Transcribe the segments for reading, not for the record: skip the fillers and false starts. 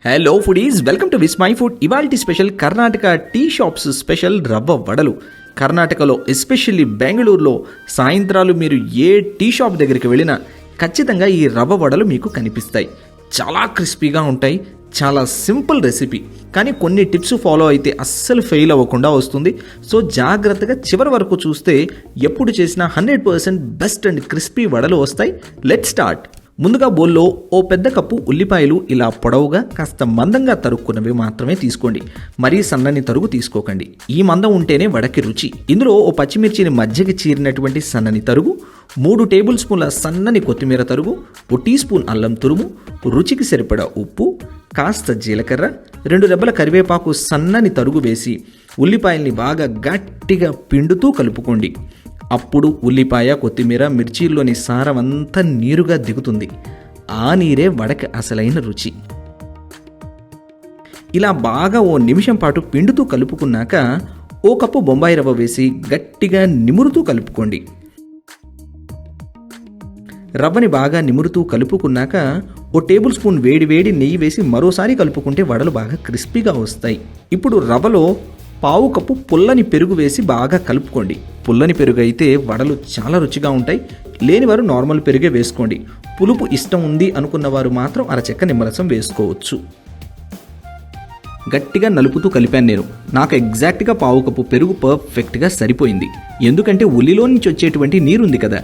Hello foodies, welcome to Vismai food. ఇవాల్టి special Karnataka tea shops special rava వడలు. కర్ణాటకలో especially బెంగళూరులో సాయంత్రాలు మీరు ఏ టీ షాప్ దగ్గరికి వెళ్ళినా ఖచ్చితంగా ఈ రవ్వ వడలు మీకు కనిపిస్తాయి. చాలా క్రిస్పీగా ఉంటాయి. చాలా సింపుల్ రెసిపీ, కానీ కొన్ని టిప్స్ ఫాలో అయితే అస్సలు ఫెయిల్ అవ్వకుండా వస్తుంది. సో జాగ్రత్తగా చివరి వరకు చూస్తే ఎప్పుడు చేసినా 100% బెస్ట్ అండ్ క్రిస్పీ వడలు వస్తాయి. Let's start. ముందుగా బౌల్లో ఓ పెద్ద కప్పు ఉల్లిపాయలు ఇలా పొడవుగా కాస్త మందంగా తరుక్కున్నవి మాత్రమే తీసుకోండి. మరీ సన్నని తరుగు తీసుకోకండి. ఈ మందం ఉంటేనే వడకి రుచి. ఇందులో ఓ పచ్చిమిర్చిని మధ్యకి చీరినటువంటి సన్నని తరుగు, 3 టేబుల్ స్పూన్ల సన్నని కొత్తిమీర తరుగు, 1 టీ స్పూన్ అల్లం తురుము, రుచికి సరిపడా ఉప్పు, కాస్త జీలకర్ర, 2 రెబ్బల కరివేపాకు సన్నని తరుగు వేసి ఉల్లిపాయల్ని బాగా గట్టిగా పిండుతూ కలుపుకోండి. అప్పుడు ఉల్లిపాయ, కొత్తిమీర, మిర్చీల్లోని సారం అంతా నీరుగా దిగుతుంది. ఆ నీరే వడకి అసలైన రుచి. ఇలా బాగా ఓ నిమిషం పాటు పిండుతూ కలుపుకున్నాక ఓ కప్పు బొంబాయి రవ్వ వేసి గట్టిగా నిమురుతూ కలుపుకోండి. రవ్వని బాగా నిమురుతూ కలుపుకున్నాక ఓ టేబుల్ స్పూన్ వేడి నెయ్యి వేసి మరోసారి కలుపుకుంటే వడలు బాగా క్రిస్పీగా వస్తాయి. ఇప్పుడు రవ్వలో పావు కప్పు పుల్లని పెరుగు వేసి బాగా కలుపుకోండి. పుల్లని పెరుగు అయితే వడలు చాలా రుచిగా ఉంటాయి. లేనివారు నార్మల్ పెరుగే వేసుకోండి. పులుపు ఇష్టం ఉంది అనుకున్నవారు మాత్రం అరచెక్క నిమ్మరసం వేసుకోవచ్చు. గట్టిగా నలుపుతూ కలిపాను నేను. నాకు ఎగ్జాక్ట్గా పావు కప్పు పెరుగు పర్ఫెక్ట్గా సరిపోయింది. ఎందుకంటే ఉల్లిలో నుంచి వచ్చేటువంటి నీరుంది కదా.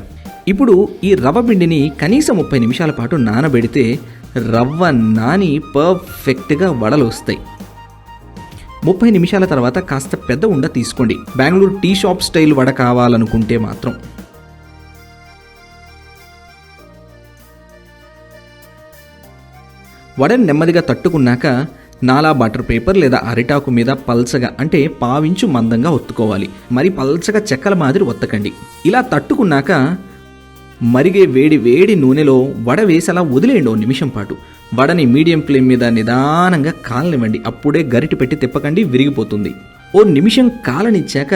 ఇప్పుడు ఈ రవ్వ పిండిని కనీసం 30 నిమిషాల పాటు నానబెడితే రవ్వ నాని పర్ఫెక్ట్గా వడలు వస్తాయి. 30 నిమిషాల తర్వాత కాస్త పెద్ద ఉండ తీసుకోండి. Bengaluru tea shop style vada కావాలనుకుంటే మాత్రం. వడని నెమ్మదిగా తట్టుకున్నాక నాలా బటర్ పేపర్ లేదా అరిటాకు మీద పల్చగా, అంటే పావించు మందంగా ఒత్తుకోవాలి. మరి పల్చగా చెక్కల మాదిరి ఒత్తకండి. ఇలా తట్టుకున్నాక మరిగే వేడి నూనెలో వడ వేసి అలా వదిలేయండి 1 నిమిషం పాటు. వడని మీడియం ఫ్లేమ్ మీద నిదానంగా కాలనివ్వండి. అప్పుడే గరిటె పెట్టి తిప్పకండి, విరిగిపోతుంది. 1 నిమిషం కాలనిచ్చాక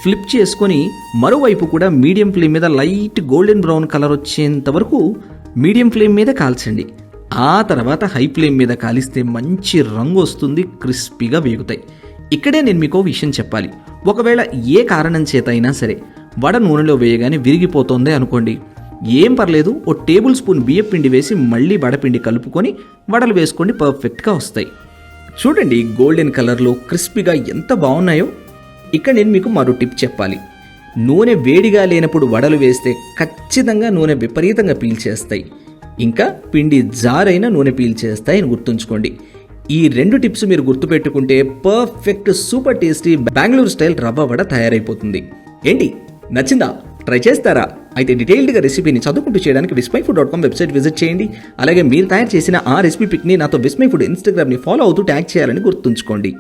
ఫ్లిప్ చేసుకొని మరోవైపు కూడా మీడియం ఫ్లేమ్ మీద లైట్ గోల్డెన్ బ్రౌన్ కలర్ వచ్చేంత వరకు మీడియం ఫ్లేమ్ మీద కాల్చండి. ఆ తర్వాత హై ఫ్లేమ్ మీద కాలిస్తే మంచి రంగు వస్తుంది, క్రిస్పీగా వేగుతాయి. ఇక్కడే నేను మీకు విషయం చెప్పాలి. ఒకవేళ ఏ కారణం చేత అయినా సరే వడ నూనెలో వేయగానే విరిగిపోతుంది అనుకోండి, ఏం పర్లేదు. ఓ టేబుల్ స్పూన్ బియ్యం పిండి వేసి మళ్ళీ వడపిండి కలుపుకొని వడలు వేసుకోండి, పర్ఫెక్ట్గా వస్తాయి. చూడండి గోల్డెన్ కలర్లో క్రిస్పీగా ఎంత బాగున్నాయో. ఇక్కడ నేను మీకు మరో టిప్ చెప్పాలి. నూనె వేడిగా లేనప్పుడు వడలు వేస్తే ఖచ్చితంగా నూనె విపరీతంగా పీల్చేస్తాయి. ఇంకా పిండి జారైన నూనె పీల్చేస్తాయి అని గుర్తుంచుకోండి. ఈ 2 టిప్స్ మీరు గుర్తుపెట్టుకుంటే perfect super tasty Bengaluru style rava vada తయారైపోతుంది. ఏంటి, నచ్చిందా? ట్రై చేస్తారా? అయితే డీటెయిల్డ్గా రెసిపీని చదువుకుంటూ చేయడానికి vismyfood.com వెబ్సైట్ విజిట్ చేయండి. అలాగే మీరు తయారు చేసిన ఆ రెసిపీ పిక్ని నాతో విస్మై ఫుడ్ ఇన్స్టాగ్రామ్ని ఫాలో అవుతూ ట్యాగ్ చేయాలని గుర్తుంచుకోండి.